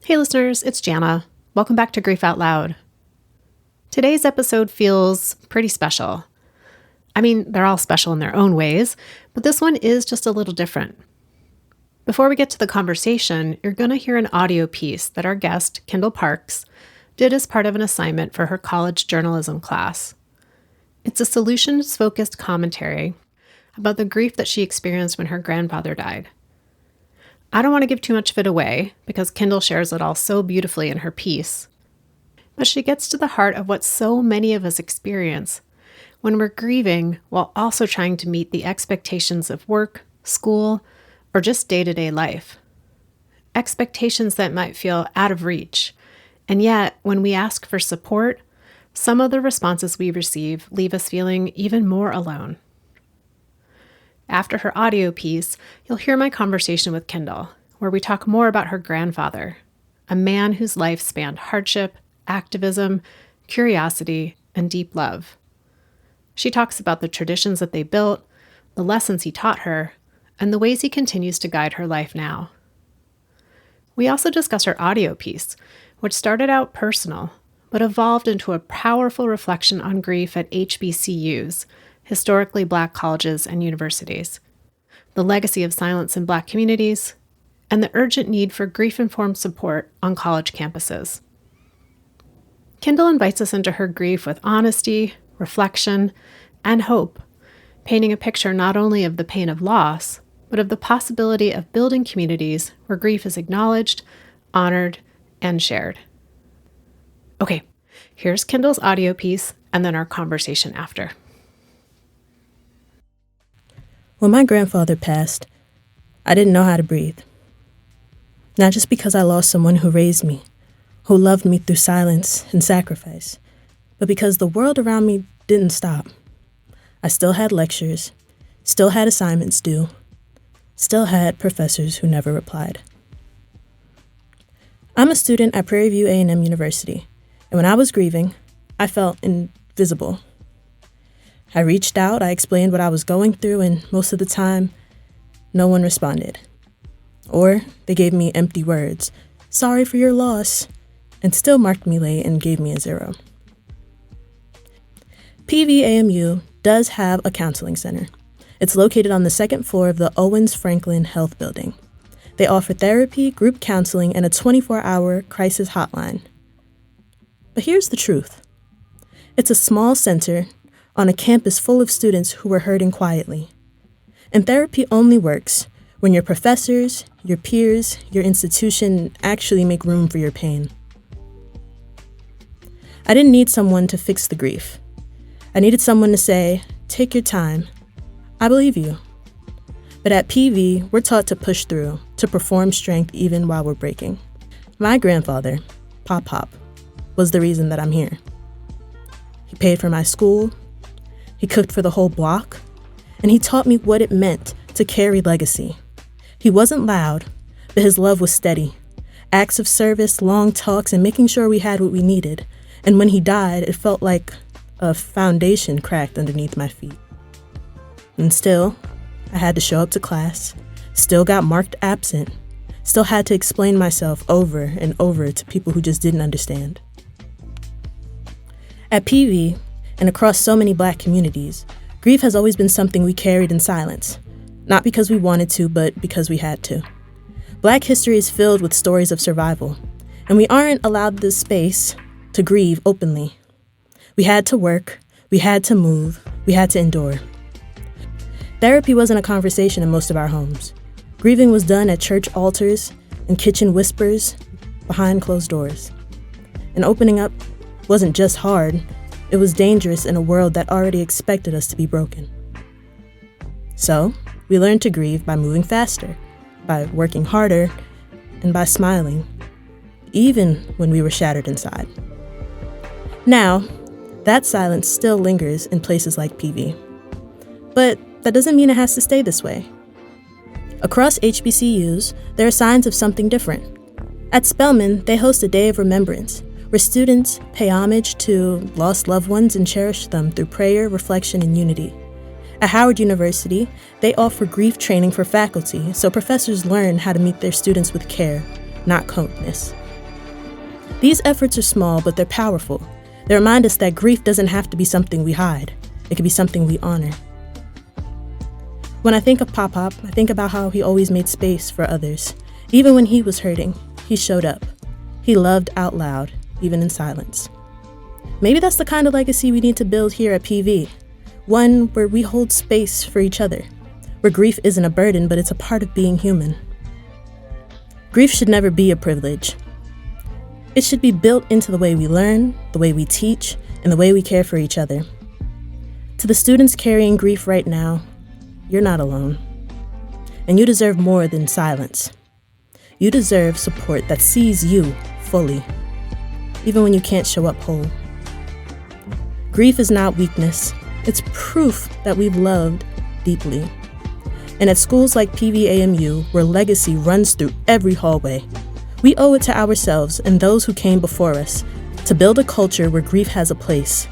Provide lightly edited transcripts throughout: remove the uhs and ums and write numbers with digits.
Hey listeners, it's Jana. Welcome back to Grief Out Loud. Today's episode feels pretty special. I mean, they're all special in their own ways, but this one is just a little different. Before we get to the conversation, you're going to hear an audio piece that our guest, Kyndal Parks, did as part of an assignment for her college journalism class. It's a solutions-focused commentary about the grief that she experienced when her grandfather died. I don't want to give too much of it away because Kyndal shares it all so beautifully in her piece. But she gets to the heart of what so many of us experience when we're grieving while also trying to meet the expectations of work, school, or just day-to-day life. Expectations that might feel out of reach. And yet, when we ask for support, some of the responses we receive leave us feeling even more alone. After her audio piece, you'll hear my conversation with Kyndal, where we talk more about her grandfather, a man whose life spanned hardship, activism, curiosity, and deep love. She talks about the traditions that they built, the lessons he taught her, and the ways he continues to guide her life now. We also discuss her audio piece, which started out personal, but evolved into a powerful reflection on grief at HBCUs, historically Black colleges and universities, the legacy of silence in Black communities, and the urgent need for grief-informed support on college campuses. Kyndal invites us into her grief with honesty, reflection, and hope, painting a picture not only of the pain of loss, but of the possibility of building communities where grief is acknowledged, honored, and shared. Okay, here's Kyndal's audio piece and then our conversation after. When my grandfather passed, I didn't know how to breathe. Not just because I lost someone who raised me, who loved me through silence and sacrifice, but because the world around me didn't stop. I still had lectures, still had assignments due, still had professors who never replied. I'm a student at Prairie View A&M University, and when I was grieving, I felt invisible. I reached out, I explained what I was going through, and most of the time, no one responded. Or they gave me empty words, sorry for your loss, and still marked me late and gave me a 0. PVAMU does have a counseling center. It's located on the second floor of the Owens Franklin Health Building. They offer therapy, group counseling, and a 24-hour crisis hotline. But here's the truth. It's a small center on a campus full of students who were hurting quietly. And therapy only works when your professors, your peers, your institution actually make room for your pain. I didn't need someone to fix the grief. I needed someone to say, take your time. I believe you. But at PV, we're taught to push through, to perform strength even while we're breaking. My grandfather, Pop, was the reason that I'm here. He paid for my school, he cooked for the whole block, and he taught me what it meant to carry legacy. He wasn't loud, but his love was steady. Acts of service, long talks, and making sure we had what we needed. And when he died, it felt like a foundation cracked underneath my feet. And still, I had to show up to class, still got marked absent, still had to explain myself over and over to people who just didn't understand. At PV, and across so many Black communities, grief has always been something we carried in silence, not because we wanted to, but because we had to. Black history is filled with stories of survival, and we aren't allowed the space to grieve openly. We had to work, we had to move, we had to endure. Therapy wasn't a conversation in most of our homes. Grieving was done at church altars and kitchen whispers behind closed doors. And opening up wasn't just hard, it was dangerous in a world that already expected us to be broken. So, we learned to grieve by moving faster, by working harder, and by smiling, even when we were shattered inside. Now, that silence still lingers in places like PV. But that doesn't mean it has to stay this way. Across HBCUs, there are signs of something different. At Spelman, they host a Day of Remembrance, where students pay homage to lost loved ones and cherish them through prayer, reflection, and unity. At Howard University, they offer grief training for faculty so professors learn how to meet their students with care, not coldness. These efforts are small, but they're powerful. They remind us that grief doesn't have to be something we hide. It can be something we honor. When I think of Pop-Pop, I think about how he always made space for others. Even when he was hurting, he showed up. He loved out loud, even in silence. Maybe that's the kind of legacy we need to build here at PV. One where we hold space for each other, where grief isn't a burden, but it's a part of being human. Grief should never be a privilege. It should be built into the way we learn, the way we teach, and the way we care for each other. To the students carrying grief right now, you're not alone. And you deserve more than silence. You deserve support that sees you fully, even when you can't show up whole. Grief is not weakness. It's proof that we've loved deeply. And at schools like PVAMU, where legacy runs through every hallway, we owe it to ourselves and those who came before us to build a culture where grief has a place,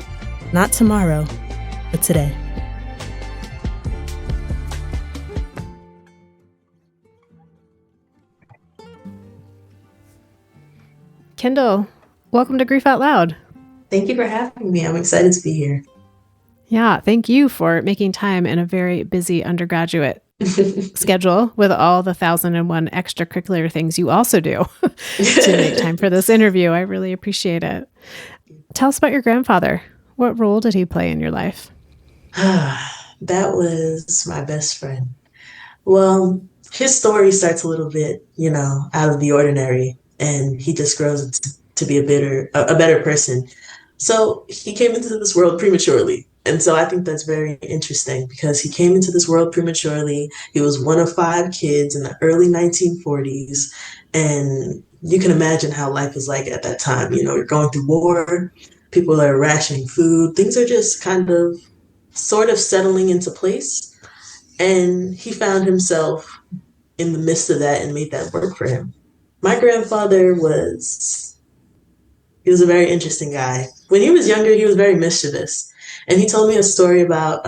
not tomorrow, but today. Kyndal, welcome to Grief Out Loud. Thank you for having me. I'm excited to be here. Yeah, thank you for making time in a very busy undergraduate schedule with all the 1,001 extracurricular things you also do to make time for this interview. I really appreciate it. Tell us about your grandfather. What role did he play in your life? That was my best friend. Well, his story starts a little bit, out of the ordinary, and he just grows to be a better person. So he came into this world prematurely. And so I think that's very interesting because he came into this world prematurely. He was one of 5 kids in the early 1940s. And you can imagine how life was like at that time. You're going through war, people are rationing food, things are just kind of sort of settling into place. And he found himself in the midst of that and made that work for him. My grandfather was a very interesting guy. When he was younger, he was very mischievous. And he told me a story about,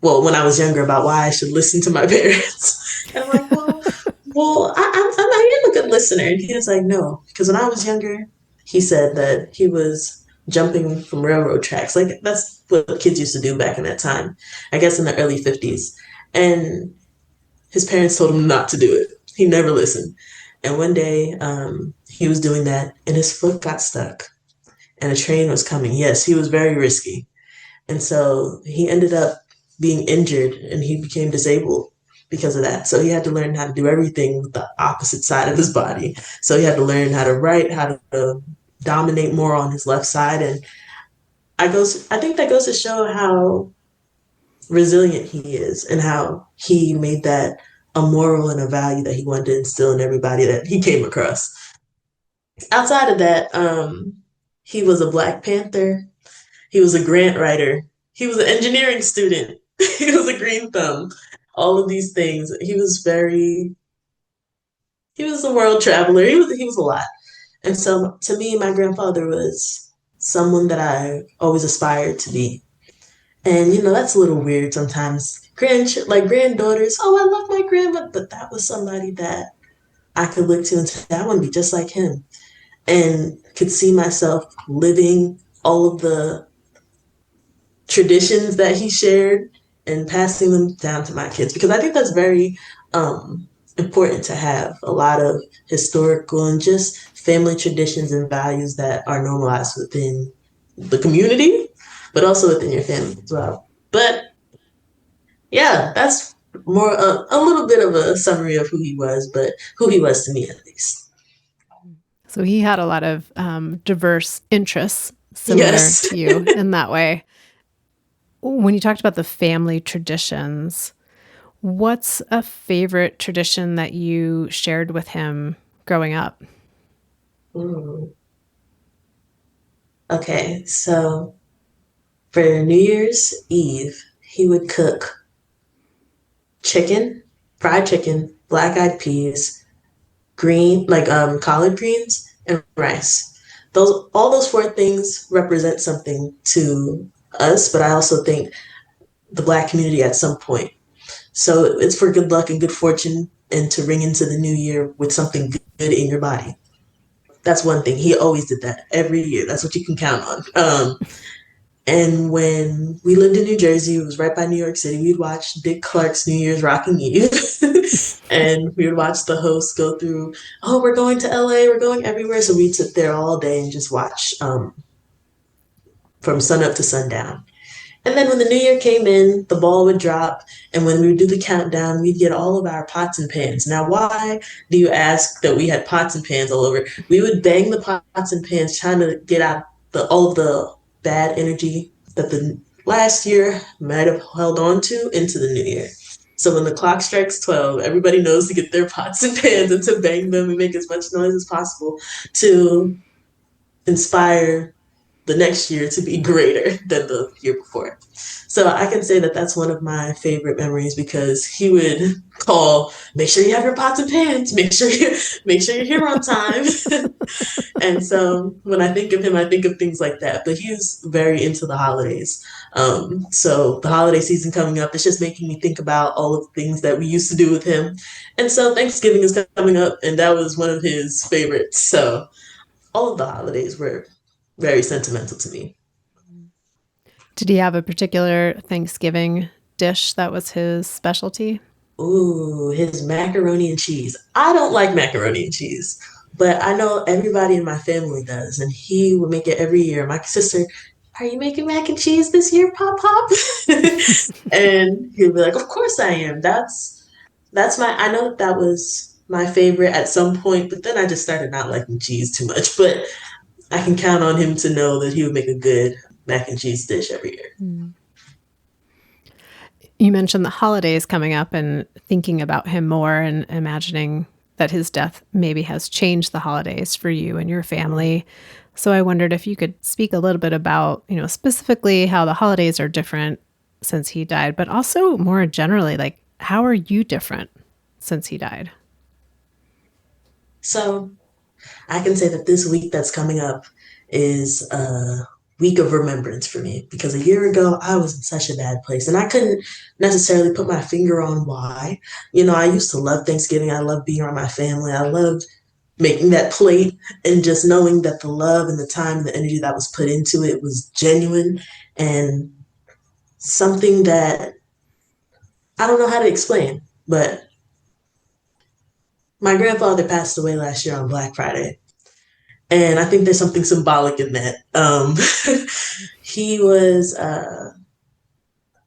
when I was younger, about why I should listen to my parents. And I'm like, I am a good listener. And he was like, no, because when I was younger, he said that he was jumping from railroad tracks. Like, that's what kids used to do back in that time, I guess in the early 50s. And his parents told him not to do it. He never listened. And one day he was doing that and his foot got stuck and a train was coming. Yes, he was very risky. And so he ended up being injured and he became disabled because of that. So he had to learn how to do everything with the opposite side of his body. So he had to learn how to write, how to dominate more on his left side. And I think that goes to show how resilient he is and how he made that a moral and a value that he wanted to instill in everybody that he came across. Outside of that, he was a Black Panther. He was a grant writer. He was an engineering student. He was a green thumb. All of these things. He was a world traveler. He was a lot. And so to me, my grandfather was someone that I always aspired to be. And, that's a little weird sometimes. Granddaughters, oh, I love my grandma. But that was somebody that I could look to and say, I want to be just like him. And could see myself living all of the traditions that he shared and passing them down to my kids. Because I think that's very important to have a lot of historical and just family traditions and values that are normalized within the community, but also within your family as well. But yeah, that's more a little bit of a summary of who he was, but who he was to me at least. So he had a lot of diverse interests similar to you in that way. When you talked about the family traditions, what's a favorite tradition that you shared with him growing up? Okay, so for New Year's Eve, he would cook chicken, fried chicken, black-eyed peas, collard greens, and rice. All those 4 things represent something to us, but I also think the Black community at some point. So it's for good luck and good fortune and to ring into the new year with something good in your body. That's one thing. He always did that every year. That's what you can count on. And when we lived in New Jersey, it was right by New York City, we'd watch Dick Clark's New Year's Rocking Eve. And we would watch the hosts go through, oh, we're going to LA, we're going everywhere. So we'd sit there all day and just watch from sun up to sundown. And then when the new year came in, the ball would drop. And when we would do the countdown, we'd get all of our pots and pans. Now, why do you ask that we had pots and pans all over? We would bang the pots and pans trying to get out all of the bad energy that the last year might have held on to into the new year. So when the clock strikes 12, everybody knows to get their pots and pans and to bang them and make as much noise as possible to inspire the next year to be greater than the year before. So I can say that that's one of my favorite memories because he would call, make sure you have your pots and pans, make sure you're here on time. And so when I think of him, I think of things like that. But he's very into the holidays. So the holiday season coming up, it's just making me think about all of the things that we used to do with him. And so Thanksgiving is coming up, and that was one of his favorites. So all of the holidays were very sentimental to me. Did he have a particular Thanksgiving dish that was his specialty? Ooh, his macaroni and cheese. I don't like macaroni and cheese, but I know everybody in my family does, and he would make it every year. My sister, are you making mac and cheese this year, Pop Pop? And he'd be like, of course I am. I know that was my favorite at some point, but then I just started not liking cheese too much. But I can count on him to know that he would make a good mac and cheese dish every year. Mm. You mentioned the holidays coming up and thinking about him more and imagining that his death maybe has changed the holidays for you and your family. So I wondered if you could speak a little bit about, specifically how the holidays are different since he died, but also more generally, like, how are you different since he died? So I can say that this week that's coming up is a week of remembrance for me because a year ago I was in such a bad place and I couldn't necessarily put my finger on why. I used to love Thanksgiving. I loved being around my family. I loved making that plate and just knowing that the love and the time and the energy that was put into it was genuine and something that I don't know how to explain, but my grandfather passed away last year on Black Friday. And I think there's something symbolic in that. He was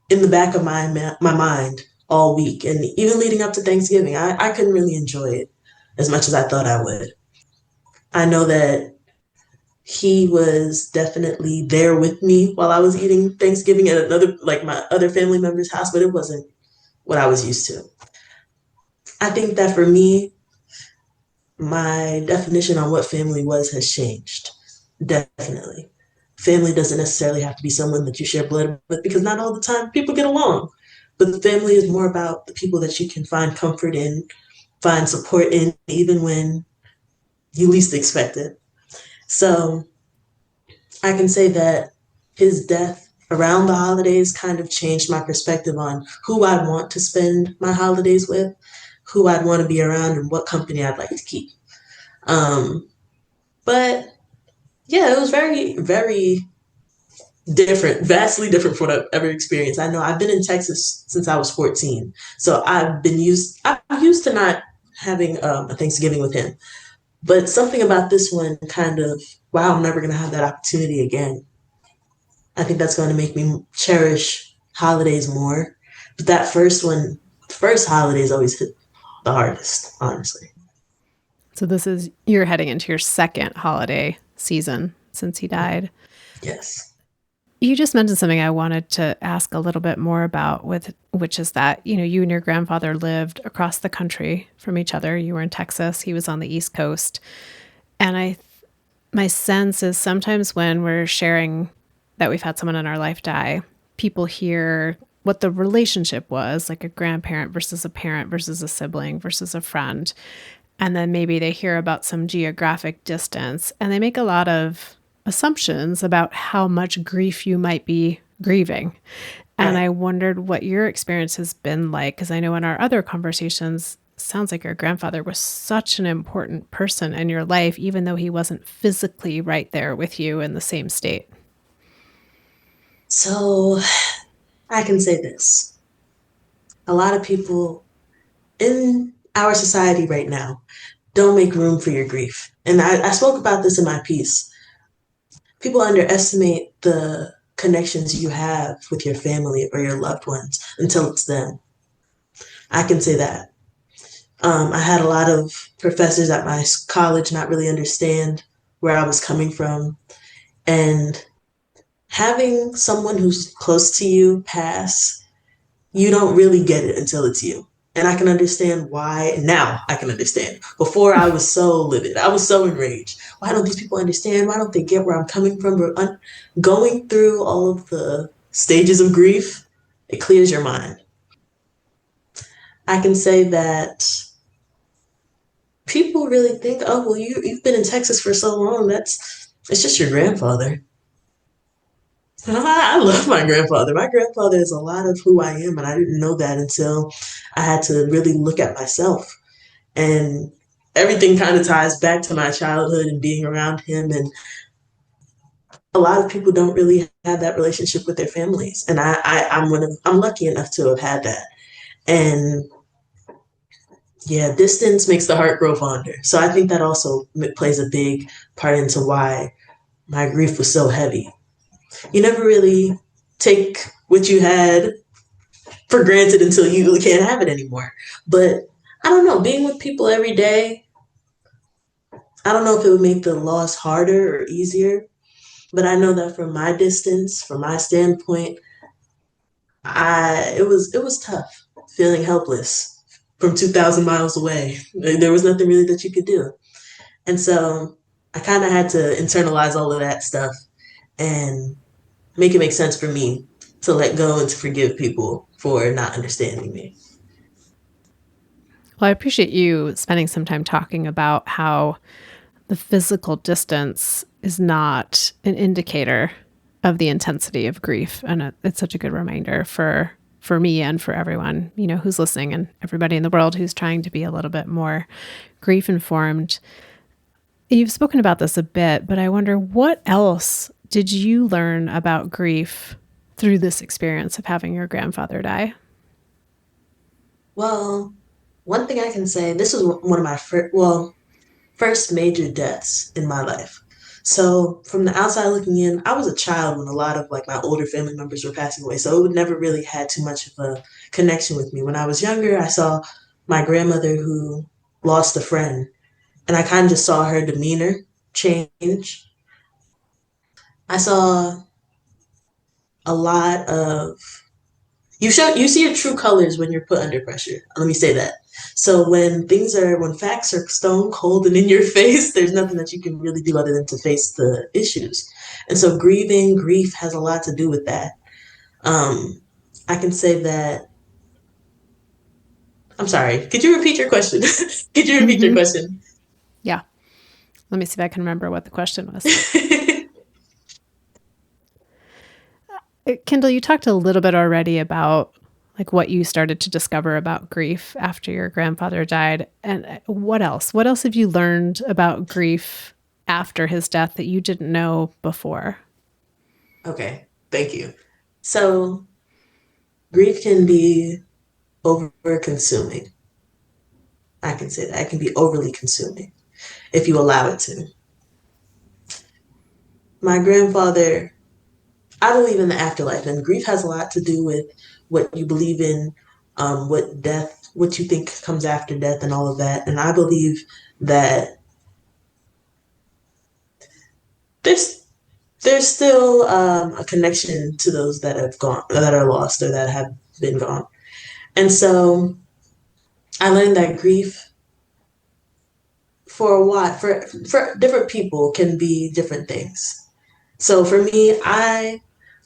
in the back of my mind all week. And even leading up to Thanksgiving, I couldn't really enjoy it as much as I thought I would. I know that he was definitely there with me while I was eating Thanksgiving at my other family member's house, but it wasn't what I was used to. I think that for me, my definition on what family was has changed. Definitely. Family doesn't necessarily have to be someone that you share blood with because not all the time people get along. But the family is more about the people that you can find comfort in, find support in, even when you least expect it. So I can say that his death around the holidays kind of changed my perspective on who I'd want to spend my holidays with, who I'd want to be around, and what company I'd like to keep. But yeah, it was very, very different, vastly different from what I've ever experienced. I know I've been in Texas since I was 14. So I'm used to not having a Thanksgiving with him. But something about this one kind of, wow, I'm never going to have that opportunity again. I think that's going to make me cherish holidays more. But that first holidays always hit the hardest, honestly. So you're heading into your second holiday season since he died. Yes. You just mentioned something I wanted to ask a little bit more about, which is that, you and your grandfather lived across the country from each other. You were in Texas, he was on the East Coast. And my sense is sometimes when we're sharing that we've had someone in our life die, people hear what the relationship was, like a grandparent versus a parent versus a sibling versus a friend. And then maybe they hear about some geographic distance and they make a lot of assumptions about how much grief you might be grieving. And I wondered what your experience has been like, because I know in our other conversations, sounds like your grandfather was such an important person in your life, even though he wasn't physically right there with you in the same state. So I can say this. A lot of people in our society right now don't make room for your grief. And I spoke about this in my piece. People underestimate the connections you have with your family or your loved ones until it's them. I can say that. I had a lot of professors at my college not really understand where I was coming from. And having someone who's close to you pass, you don't really get it until it's you. And I can understand why. Now I can understand. Before I was so livid. I was so enraged. Why don't these people understand? Why don't they get where I'm coming from? Going through all of the stages of grief, it clears your mind. I can say that people really think, oh, well, you've been in Texas for so long. It's just your grandfather. I love my grandfather. My grandfather is a lot of who I am, and I didn't know that until I had to really look at myself. And everything kind of ties back to my childhood and being around him. And a lot of people don't really have that relationship with their families, and I'm lucky enough to have had that. And yeah, distance makes the heart grow fonder. So I think that also plays a big part into why my grief was so heavy. You never really take what you had for granted until you can't have it anymore. But I don't know, being with people every day, I don't know if it would make the loss harder or easier, but I know that from my distance, from my standpoint, it was tough feeling helpless from 2,000 miles away. There was nothing really that you could do. And so I kind of had to internalize all of that stuff and make it make sense for me to let go and to forgive people for not understanding me. Well, I appreciate you spending some time talking about how the physical distance is not an indicator of the intensity of grief. And it's such a good reminder for me and for everyone, who's listening and everybody in the world who's trying to be a little bit more grief informed. You've spoken about this a bit, but I wonder, what else did you learn about grief through this experience of having your grandfather die? Well, one thing I can say, this was one of my first major deaths in my life. So from the outside looking in, I was a child when a lot of like my older family members were passing away. So it would never really had too much of a connection with me. When I was younger, I saw my grandmother who lost a friend, and I kind of just saw her demeanor change. I saw a lot of you see your true colors when you're put under pressure. Let me say that. So when facts are stone cold and in your face, there's nothing that you can really do other than to face the issues. And so grief has a lot to do with that. I can say that. I'm sorry. Could you repeat your question? Could you repeat your question? Yeah. Let me see if I can remember what the question was. Kyndal, you talked a little bit already about like what you started to discover about grief after your grandfather died. And what else? What else have you learned about grief after his death that you didn't know before? Okay, thank you. So grief can be over consuming. I can say that. It can be overly consuming if you allow it to. My grandfather, I believe in the afterlife, and grief has a lot to do with what you believe in, what you think comes after death, and all of that. And I believe that there's there's still a connection to those that have gone, that are lost, or that have been gone. And so I learned that grief for a while, for different people, can be different things. So for me, I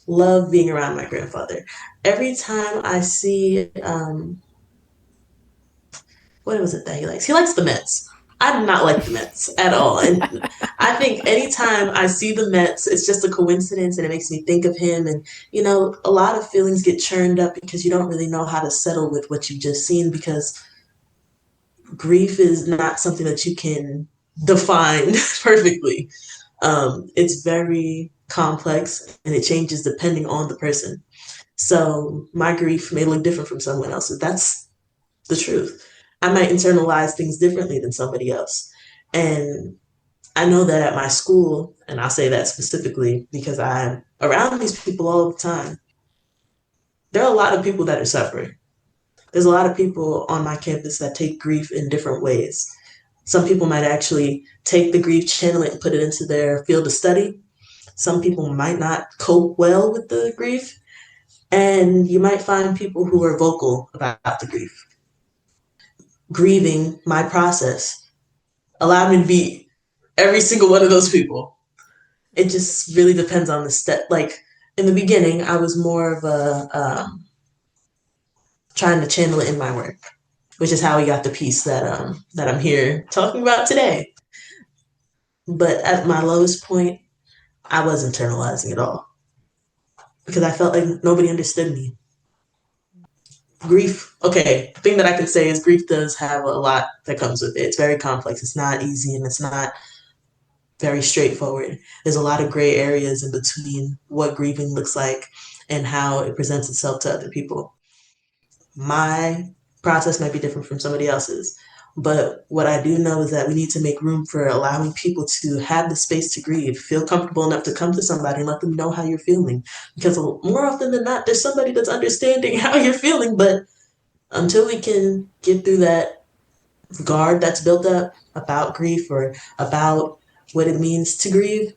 love being around my grandfather. Every time I see, what was it that he likes? He likes the Mets. I do not like the Mets at all. And I think anytime I see the Mets, it's just a coincidence and it makes me think of him. And, a lot of feelings get churned up because you don't really know how to settle with what you've just seen, because grief is not something that you can define perfectly. It's very complex and it changes depending on the person. So my grief may look different from someone else's. That's the truth. I might internalize things differently than somebody else. And I know that at my school, and I'll say that specifically because I'm around these people all the time, there are a lot of people that are suffering. There's a lot of people on my campus that take grief in different ways. Some people might actually take the grief, channel it, and put it into their field of study. Some people might not cope well with the grief. And you might find people who are vocal about the grief. Grieving, my process, allowed me to be every single one of those people. It just really depends on the step. Like in the beginning, I was more of a trying to channel it in my work, which is how we got the piece that I'm here talking about today. But at my lowest point, I was internalizing it all because I felt like nobody understood me. Grief, okay, the thing that I can say is grief does have a lot that comes with it. It's very complex. It's not easy and it's not very straightforward. There's a lot of gray areas in between what grieving looks like and how it presents itself to other people. My process might be different from somebody else's. But what I do know is that we need to make room for allowing people to have the space to grieve, feel comfortable enough to come to somebody and let them know how you're feeling. Because more often than not, there's somebody that's understanding how you're feeling. But until we can get through that guard that's built up about grief or about what it means to grieve,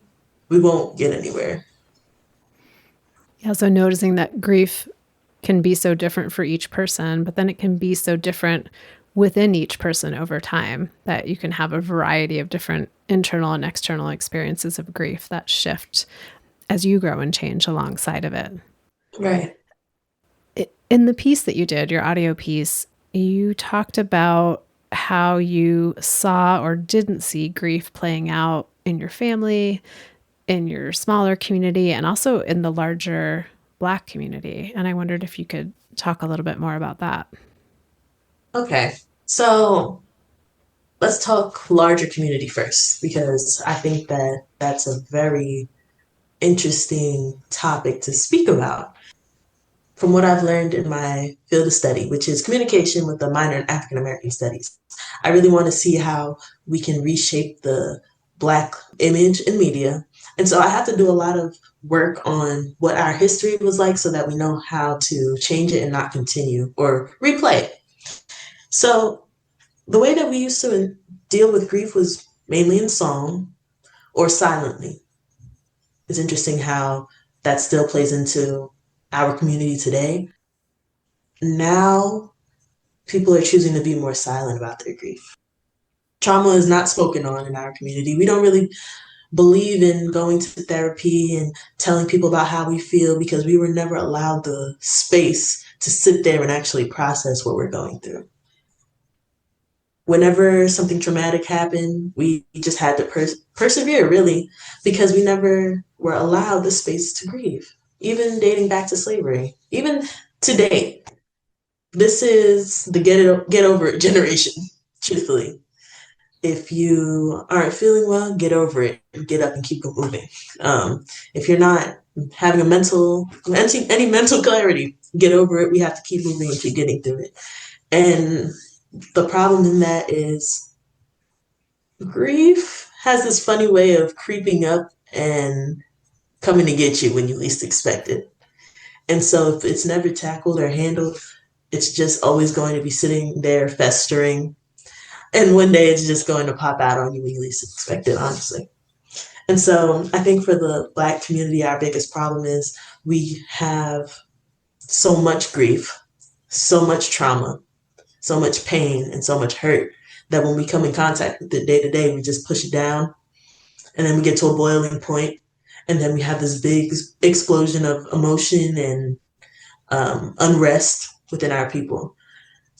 we won't get anywhere. Yeah, so noticing that grief can be so different for each person, but then it can be so different within each person over time that you can have a variety of different internal and external experiences of grief that shift as you grow and change alongside of it. Right. In the piece that you did, your audio piece, you talked about how you saw or didn't see grief playing out in your family, in your smaller community, and also in the larger Black community. And I wondered if you could talk a little bit more about that. Okay. So let's talk larger community first, because I think that that's a very interesting topic to speak about. From what I've learned in my field of study, which is communication with a minor in African American studies, I really want to see how we can reshape the Black image in media. And so I have to do a lot of work on what our history was like so that we know how to change it and not continue or replay it. So the way that we used to deal with grief was mainly in song or silently. It's interesting how that still plays into our community today. Now, people are choosing to be more silent about their grief. Trauma is not spoken on in our community. We don't really believe in going to therapy and telling people about how we feel because we were never allowed the space to sit there and actually process what we're going through. Whenever something traumatic happened, we just had to persevere, really, because we never were allowed the space to grieve, even dating back to slavery, even today. This is the get over it generation, truthfully. If you aren't feeling well, get over it, get up and keep moving. If you're not having any mental clarity, get over it. We have to keep moving and keep getting through it. And the problem in that is grief has this funny way of creeping up and coming to get you when you least expect it. And so if it's never tackled or handled, it's just always going to be sitting there festering. And one day it's just going to pop out on you when you least expect it, honestly. And so I think for the Black community, our biggest problem is we have so much grief, so much trauma, so much pain, and so much hurt that when we come in contact with it day to day, we just push it down. And then we get to a boiling point, and then we have this big explosion of emotion and unrest within our people.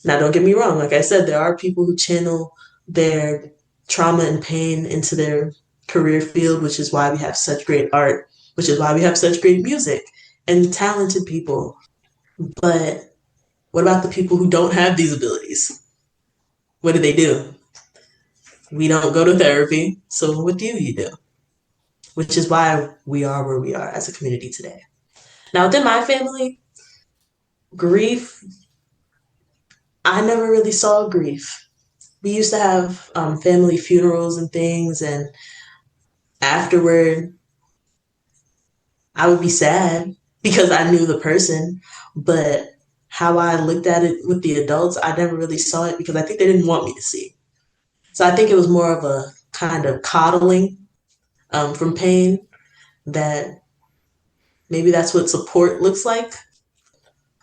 Now, don't get me wrong. Like I said, there are people who channel their trauma and pain into their career field, which is why we have such great art, which is why we have such great music and talented people. But what about the people who don't have these abilities? What do? We don't go to therapy. So what do you do? Which is why we are where we are as a community today. Now, within my family, grief, I never really saw grief. We used to have family funerals and things, and afterward, I would be sad because I knew the person, but how I looked at it with the adults, I never really saw it because I think they didn't want me to see. So I think it was more of a kind of coddling from pain that maybe that's what support looks like.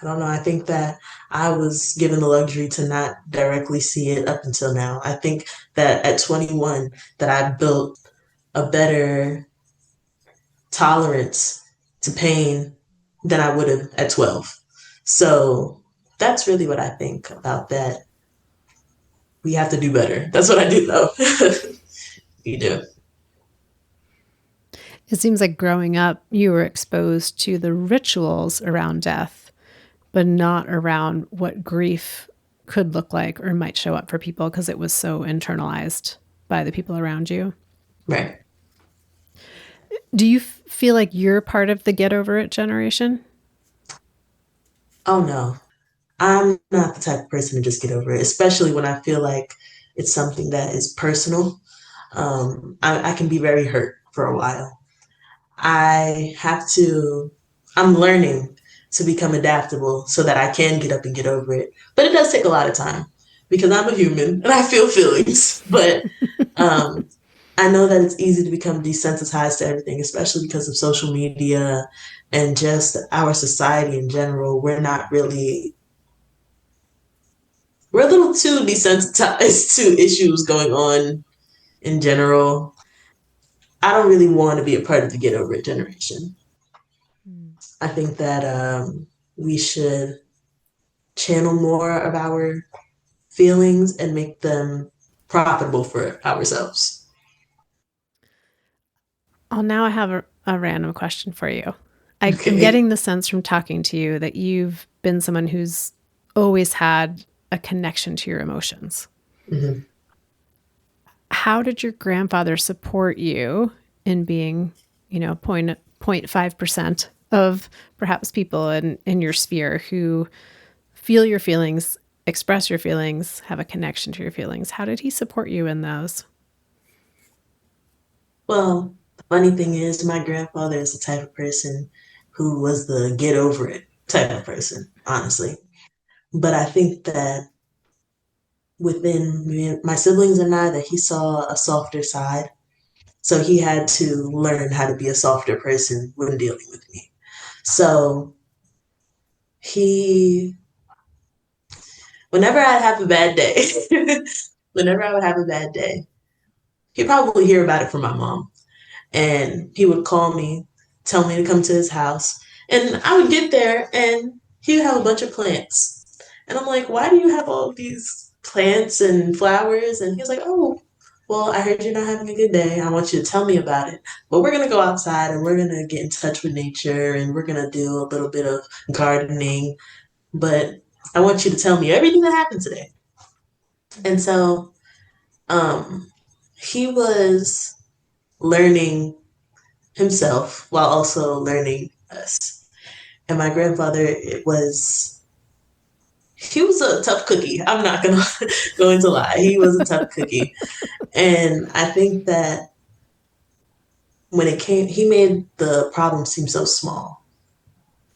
I don't know. I think that I was given the luxury to not directly see it up until now. I think that at 21 that I built a better tolerance to pain than I would have at 12. So that's really what I think about that. We have to do better. That's what I do though. You do. It seems like growing up, you were exposed to the rituals around death, but not around what grief could look like or might show up for people because it was so internalized by the people around you. Right. Do you feel like you're part of the get over it generation? Oh no. I'm not the type of person to just get over it, especially when I feel like it's something that is personal. I can be very hurt for a while. I have to, I'm learning to become adaptable so that I can get up and get over it. But it does take a lot of time because I'm a human and I feel feelings. But um, I know that it's easy to become desensitized to everything, especially because of social media and just our society in general. We're a little too desensitized to issues going on in general. I don't really want to be a part of the get over it generation. I think that we should channel more of our feelings and make them profitable for ourselves. Oh, now I have a random question for you. I'm Okay. getting the sense from talking to you that you've been someone who's always had a connection to your emotions. Mhm. How did your grandfather support you in being, 0.5% of perhaps people in your sphere who feel your feelings, express your feelings, have a connection to your feelings? How did he support you in those? Well, the funny thing is, my grandfather is the type of person who was the get over it type of person, honestly. But I think that within me, my siblings and I, that he saw a softer side. So he had to learn how to be a softer person when dealing with me. So he, whenever I have a bad day, whenever I would have a bad day, he'd probably hear about it from my mom. And he would call me, tell me to come to his house. And I would get there and he would have a bunch of plants. And I'm like, why do you have all these plants and flowers? And he was like, oh, well, I heard you're not having a good day. I want you to tell me about it. But we're going to go outside and we're going to get in touch with nature and we're going to do a little bit of gardening. But I want you to tell me everything that happened today. And so um, he was learning himself while also learning us. And my grandfather, he was a tough cookie. I'm not gonna going to lie. He was a tough cookie. And I think that when it came, he made the problem seem so small.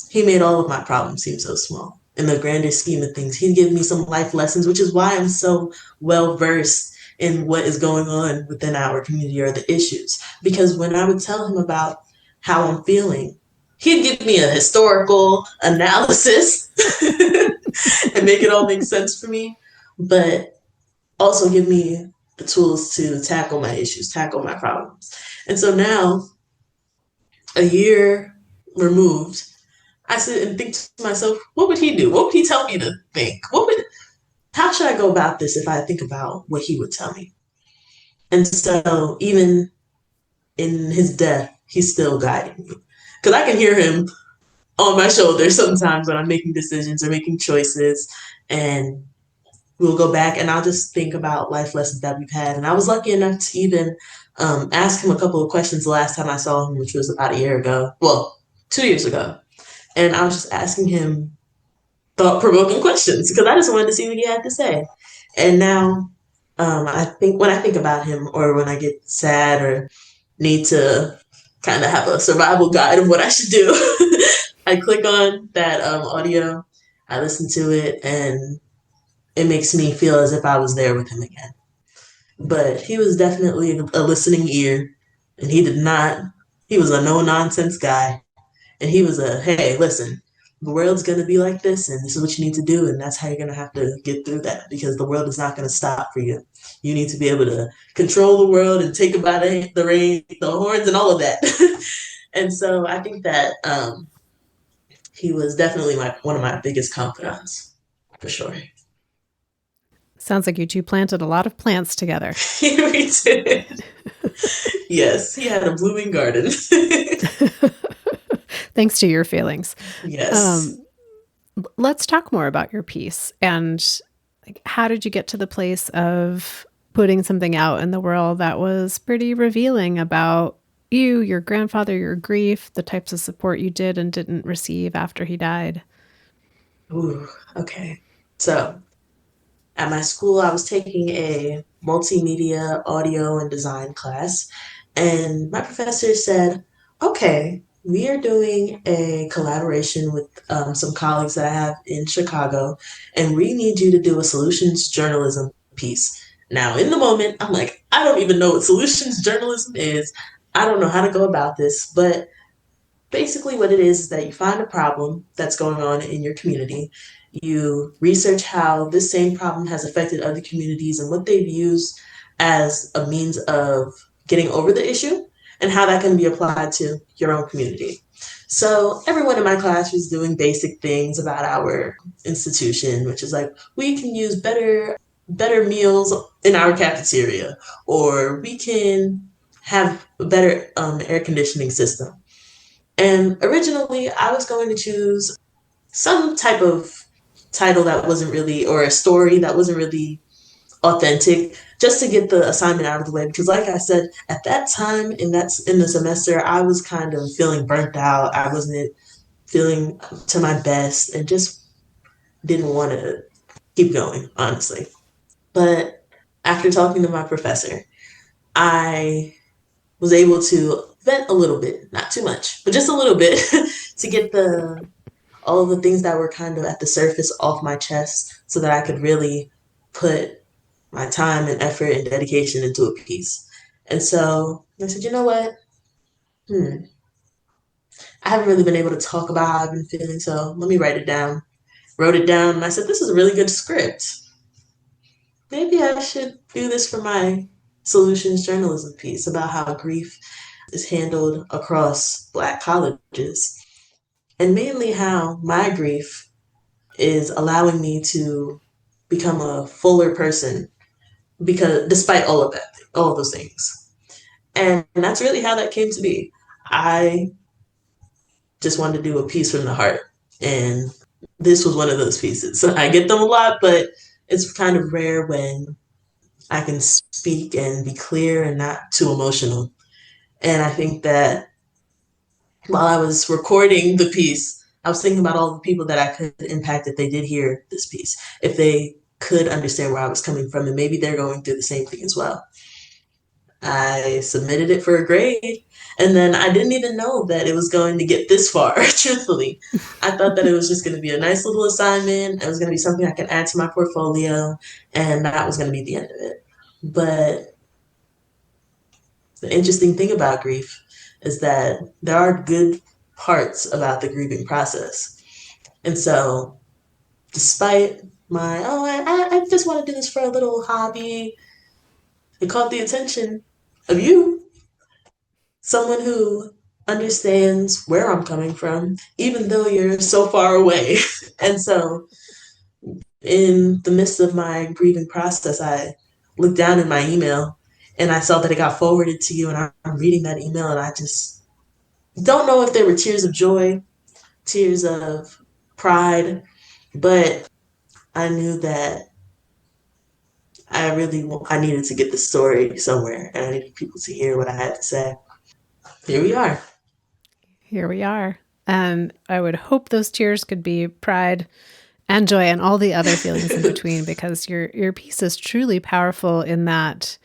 He made all of my problems seem so small. In the grander scheme of things, he'd give me some life lessons, which is why I'm so well versed in what is going on within our community or the issues. Because when I would tell him about how I'm feeling, he'd give me a historical analysis and make it all make sense for me, but also give me the tools to tackle my issues, tackle my problems. And so now, a year removed, I sit and think to myself, what would he do? What would he tell me to think? How should I go about this if I think about what he would tell me? And so even in his death, he's still guiding me. Because I can hear him on my shoulder sometimes when I'm making decisions or making choices. And we'll go back and I'll just think about life lessons that we've had. And I was lucky enough to even ask him a couple of questions the last time I saw him, which was about a year ago. Well, 2 years ago. And I was just asking him thought provoking questions because I just wanted to see what he had to say. And now I think when I think about him or when I get sad or need to kind of have a survival guide of what I should do, I click on that audio, I listen to it, and it makes me feel as if I was there with him again. But he was definitely a listening ear, and he was a no nonsense guy. And he was hey, listen, the world's going to be like this, and this is what you need to do, and that's how you're going to have to get through that because the world is not going to stop for you. You need to be able to control the world and take about the reins, the horns, and all of that. And so I think that he was definitely one of my biggest confidants, for sure. Sounds like you two planted a lot of plants together. We did. Yes, he had a blooming garden. Thanks to your feelings. Yes. Let's talk more about your piece and how did you get to the place of putting something out in the world that was pretty revealing about you, your grandfather, your grief, the types of support you did and didn't receive after he died? Ooh, okay. So at my school, I was taking a multimedia audio and design class, and my professor said, okay, we are doing a collaboration with some colleagues that I have in Chicago, and we need you to do a solutions journalism piece. Now, in the moment, I'm like, I don't even know what solutions journalism is. I don't know how to go about this, but basically what it is that you find a problem that's going on in your community. You research how this same problem has affected other communities and what they've used as a means of getting over the issue and how that can be applied to your own community. So everyone in my class was doing basic things about our institution, which is like, we can use better meals in our cafeteria, or we can have a better air conditioning system. And originally, I was going to choose some type of title that wasn't really, or a story that wasn't really authentic, just to get the assignment out of the way. Because, like I said, at that time in the semester, I was kind of feeling burnt out. I wasn't feeling to my best, and just didn't want to keep going, honestly. But after talking to my professor, I was able to vent a little bit, not too much, but just a little bit to get all of the things that were kind of at the surface off my chest so that I could really put my time and effort and dedication into a piece. And so I said, you know what? I haven't really been able to talk about how I've been feeling, so let me write it down. Wrote it down, and I said, this is a really good script. Maybe I should do this for my solutions journalism piece about how grief is handled across Black colleges, and mainly how my grief is allowing me to become a fuller person because despite all of that, all of those things. And that's really how that came to be. I just wanted to do a piece from the heart, and this was one of those pieces. So I get them a lot, but it's kind of rare when I can speak and be clear and not too emotional. And I think that while I was recording the piece, I was thinking about all the people that I could impact if they did hear this piece, if they could understand where I was coming from, and maybe they're going through the same thing as well. I submitted it for a grade, and then I didn't even know that it was going to get this far, truthfully. I thought that it was just going to be a nice little assignment. It was going to be something I could add to my portfolio, and that was going to be the end of it. But the interesting thing about grief is that there are good parts about the grieving process. And so, despite my, I just want to do this for a little hobby, it caught the attention of you, someone who understands where I'm coming from, even though you're so far away. And so, in the midst of my grieving process, I looked down in my email and I saw that it got forwarded to you, and I'm reading that email, and I just don't know if there were tears of joy, tears of pride, but I knew that I needed to get the story somewhere, and I needed people to hear what I had to say. Here we are. Here we are. And I would hope those tears could be pride and joy and all the other feelings in between, because your piece is truly powerful in that.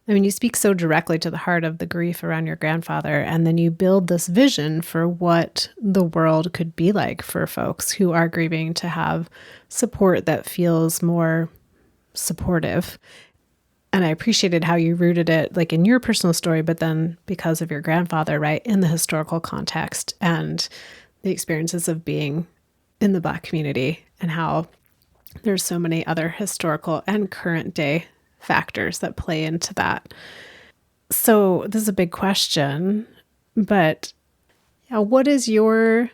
I mean, you speak so directly to the heart of the grief around your grandfather, and then you build this vision for what the world could be like for folks who are grieving, to have support that feels more supportive. And I appreciated how you rooted it like in your personal story, but then because of your grandfather, right, in the historical context and the experiences of being in the Black community, and how there's so many other historical and current day factors that play into that. So this is a big question, but yeah, what is your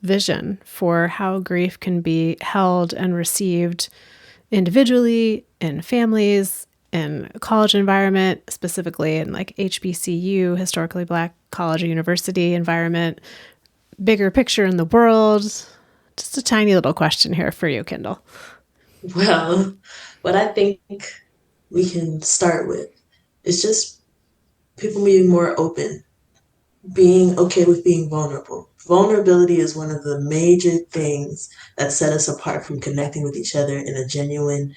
vision for how grief can be held and received individually, in families, in a college environment, specifically in like HBCU, historically Black college or university environment, bigger picture in the world? Just a tiny little question here for you, Kyndal. Well, what I think we can start with is just people being more open, being okay with being vulnerable. Vulnerability is one of the major things that set us apart from connecting with each other in a genuine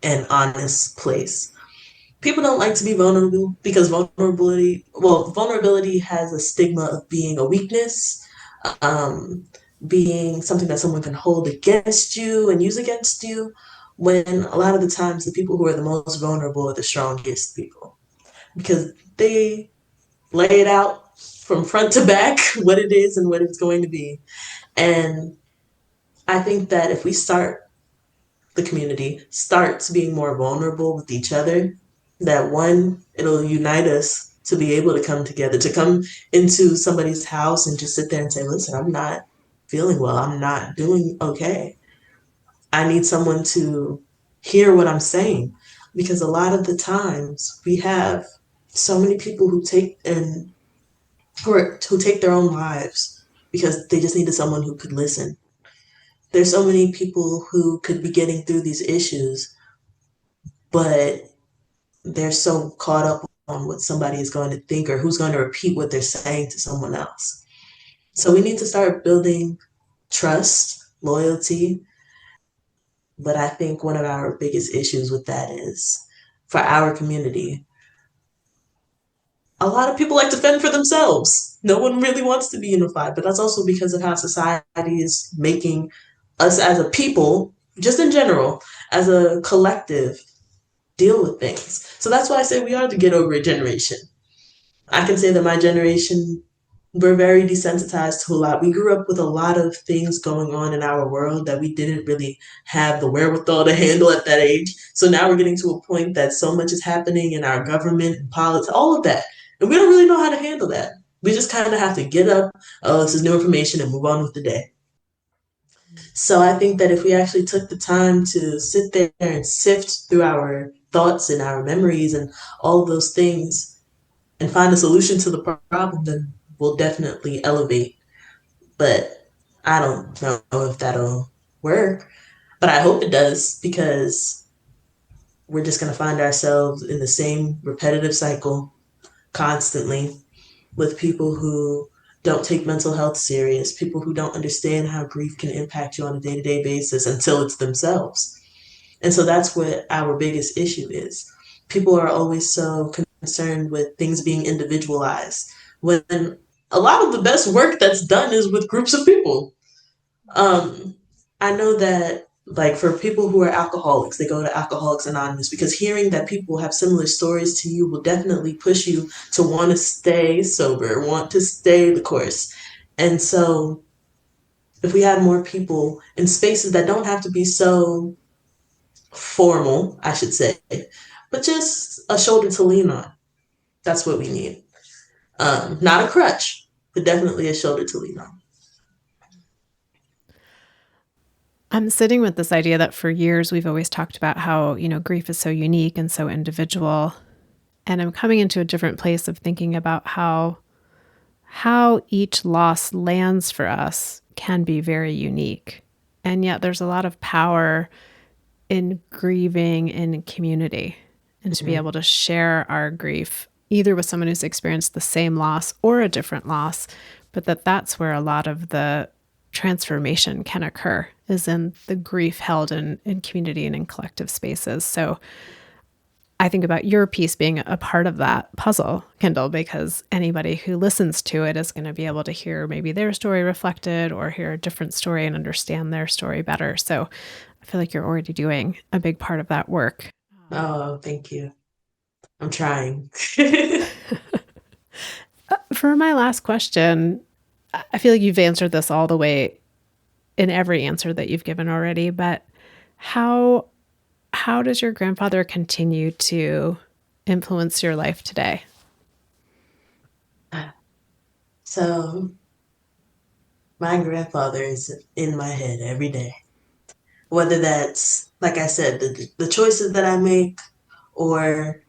and honest place. People don't like to be vulnerable because vulnerability has a stigma of being a weakness, um, being something that someone can hold against you and use against you, when a lot of the times the people who are the most vulnerable are the strongest people, because they lay it out from front to back what it is and what it's going to be. And I think that if the community starts being more vulnerable with each other, that one, it'll unite us to be able to come together, to come into somebody's house and just sit there and say, listen, I'm not feeling well. I'm not doing okay. I need someone to hear what I'm saying. Because a lot of the times we have so many people who take their own lives because they just needed someone who could listen. There's so many people who could be getting through these issues, but they're so caught up on what somebody is going to think or who's going to repeat what they're saying to someone else. So we need to start building trust, loyalty. But I think one of our biggest issues with that is, for our community, a lot of people like to fend for themselves. No one really wants to be unified, but that's also because of how society is making us as a people, just in general, as a collective, deal with things. So that's why I say we are the get over it generation. I can say that my generation, we're very desensitized to a lot. We grew up with a lot of things going on in our world that we didn't really have the wherewithal to handle at that age. So now we're getting to a point that so much is happening in our government and politics, all of that. And we don't really know how to handle that. We just kind of have to get up, oh, this is new information, and move on with the day. So I think that if we actually took the time to sit there and sift through our thoughts and our memories and all of those things and find a solution to the problem, then we'll definitely elevate. But I don't know if that'll work. But I hope it does, because we're just going to find ourselves in the same repetitive cycle constantly, with people who don't take mental health serious, people who don't understand how grief can impact you on a day to day basis until it's themselves. And so that's what our biggest issue is. People are always so concerned with things being individualized, when a lot of the best work that's done is with groups of people. Um, I know that, like, for people who are alcoholics, they go to Alcoholics Anonymous because hearing that people have similar stories to you will definitely push you to want to stay sober, want to stay the course. And so, if we had more people in spaces that don't have to be so formal, I should say, but just a shoulder to lean on, that's what we need. Not a crutch, but definitely a shoulder to lean on. I'm sitting with this idea that for years we've always talked about how, grief is so unique and so individual. And I'm coming into a different place of thinking about how each loss lands for us can be very unique. And yet there's a lot of power in grieving in community and to be able to share our grief either with someone who's experienced the same loss or a different loss, but that's where a lot of the transformation can occur, is in the grief held in community and in collective spaces. So I think about your piece being a part of that puzzle, Kyndal, because anybody who listens to it is going to be able to hear maybe their story reflected or hear a different story and understand their story better. So I feel like you're already doing a big part of that work. Oh, thank you. I'm trying. For my last question, I feel like you've answered this all the way in every answer that you've given already, but how does your grandfather continue to influence your life today? So, my grandfather is in my head every day. Whether that's, like I said, the choices that I make, or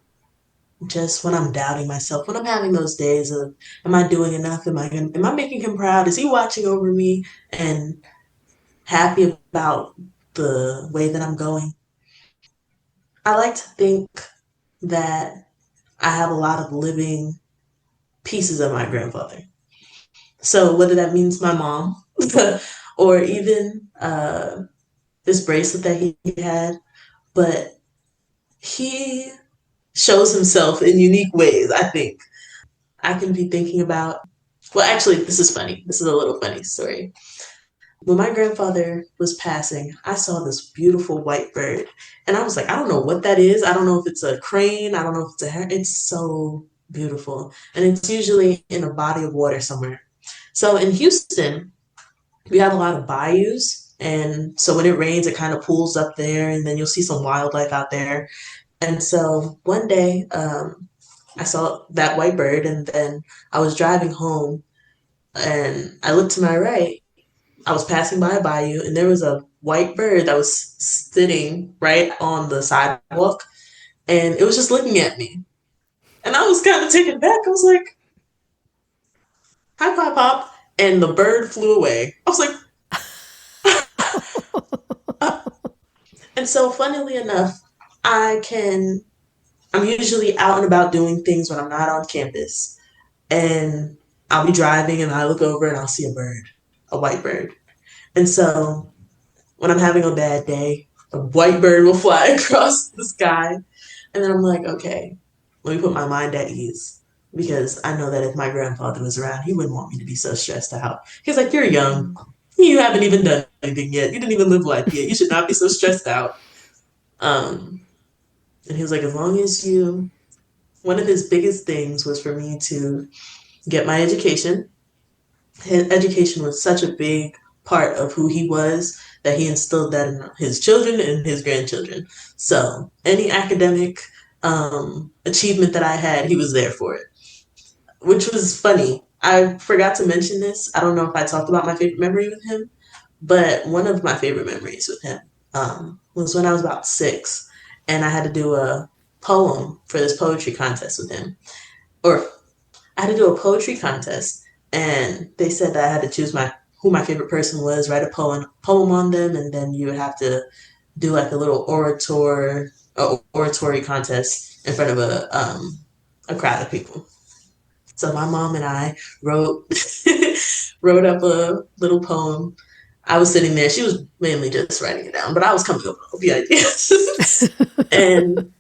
just when I'm doubting myself, when I'm having those days of, am I doing enough? Am I making him proud? Is he watching over me and happy about the way that I'm going? I like to think that I have a lot of living pieces of my grandfather. So whether that means my mom or even this bracelet that he had, but he shows himself in unique ways, I think. I can be thinking about, well, actually, this is funny. This is a little funny story. When my grandfather was passing, I saw this beautiful white bird. And I was like, I don't know what that is. I don't know if it's a crane. I don't know if it's a heron. It's so beautiful. And it's usually in a body of water somewhere. So in Houston, we have a lot of bayous. And so when it rains, it kind of pools up there, and then you'll see some wildlife out there. And so one day, I saw that white bird, and then I was driving home, and I looked to my right. I was passing by a bayou, and there was a white bird that was sitting right on the sidewalk, and it was just looking at me. And I was kind of taken back. I was like, "Hi, Pop Pop," and the bird flew away. I was like, and so funnily enough, I'm usually out and about doing things when I'm not on campus. And I'll be driving and I look over and I'll see a bird, a white bird. And so when I'm having a bad day, a white bird will fly across the sky. And then I'm like, okay, let me put my mind at ease. Because I know that if my grandfather was around, he wouldn't want me to be so stressed out. He's like, you're young. You haven't even done anything yet. You didn't even live life yet. You should not be so stressed out. And he was like, as long as you, one of his biggest things was for me to get my education. His education was such a big part of who he was that he instilled that in his children and his grandchildren. So any academic achievement that I had, he was there for it, which was funny. I forgot to mention this. I don't know if I talked about my favorite memory with him, but one of my favorite memories with him was when I was about 6, and I had to do a poem for this poetry contest with him. Or I had to do a poetry contest, and they said that I had to choose who my favorite person was, write a poem on them, and then you would have to do like a little oratory contest in front of a crowd of people. So my mom and I wrote wrote up a little poem. I was sitting there. She was mainly just writing it down, but I was coming up with the ideas. And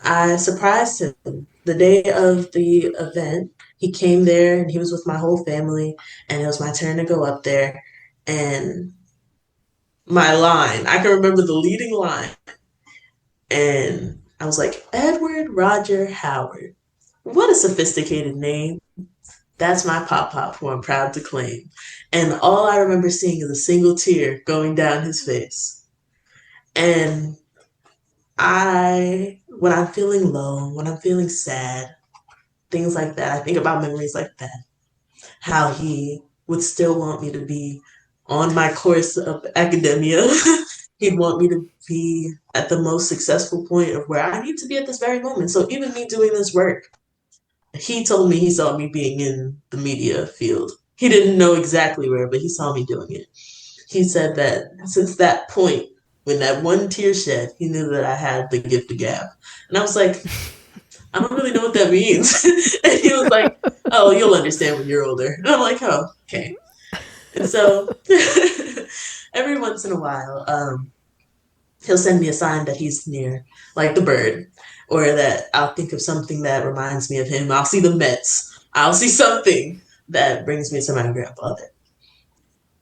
I surprised him the day of the event. He came there and he was with my whole family, and it was my turn to go up there. And my line, I can remember the leading line, and I was like, Edward Roger Howard. What a sophisticated name. That's my Pop Pop, who I'm proud to claim. And all I remember seeing is a single tear going down his face. And when I'm feeling low, when I'm feeling sad, things like that, I think about memories like that. How he would still want me to be on my course of academia. He'd want me to be at the most successful point of where I need to be at this very moment. So even me doing this work, he told me he saw me being in the media field. He didn't know exactly where, but he saw me doing it. He said that since that point, when that one tear shed, he knew that I had the gift of gab. And I was like, I don't really know what that means. And he was like, oh, you'll understand when you're older. And I'm like, oh, okay. And so every once in a while, he'll send me a sign that he's near, like the bird, or that I'll think of something that reminds me of him. I'll see the Mets. I'll see something that brings me to my grandfather.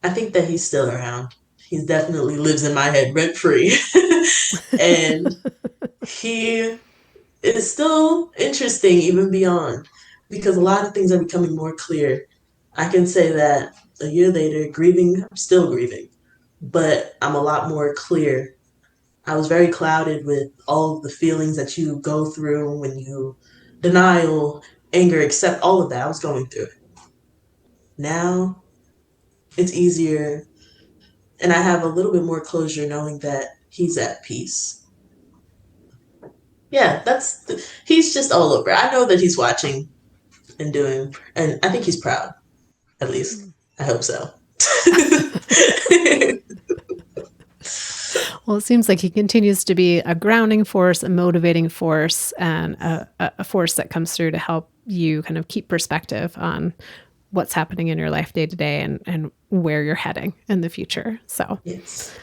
I think that he's still around. He definitely lives in my head rent free. And he is still interesting even beyond, because a lot of things are becoming more clear. I can say that a year later, grieving, I'm still grieving, but I'm a lot more clear. I was very clouded with all of the feelings that you go through when you denial, anger, accept all of that. I was going through it. Now it's easier, and I have a little bit more closure knowing that he's at peace. Yeah, he's just all over. I know that he's watching and doing, and I think he's proud, at least. I hope so. Well, it seems like he continues to be a grounding force, a motivating force, and a force that comes through to help you kind of keep perspective on what's happening in your life day to day and where you're heading in the future. So, yes.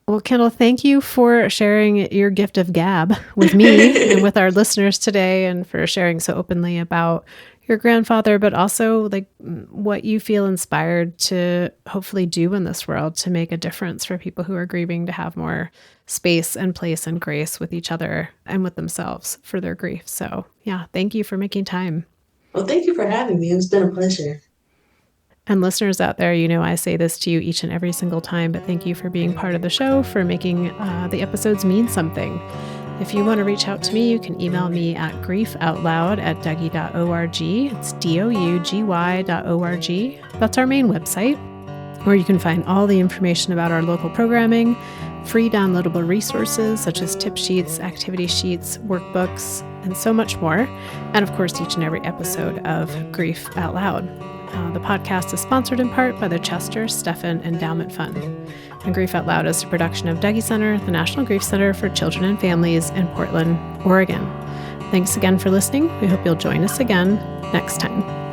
Well, Kyndal, thank you for sharing your gift of gab with me and with our listeners today, and for sharing so openly about your grandfather, but also like what you feel inspired to hopefully do in this world to make a difference for people who are grieving, to have more space and place and grace with each other and with themselves for their grief. So yeah, thank you for making time. Well, thank you for having me. It's been a pleasure. And listeners out there, you know I say this to you each and every single time, but thank you for being part of the show, for making the episodes mean something. If you want to reach out to me, you can email me at griefoutloud@dougy.org. It's dougy.org. That's our main website, where you can find all the information about our local programming, free downloadable resources such as tip sheets, activity sheets, workbooks, and so much more. And of course, each and every episode of Grief Out Loud. The podcast is sponsored in part by the Chester Stephan Endowment Fund. And Grief Out Loud is a production of Dougy Center, the National Grief Center for Children and Families in Portland, Oregon. Thanks again for listening. We hope you'll join us again next time.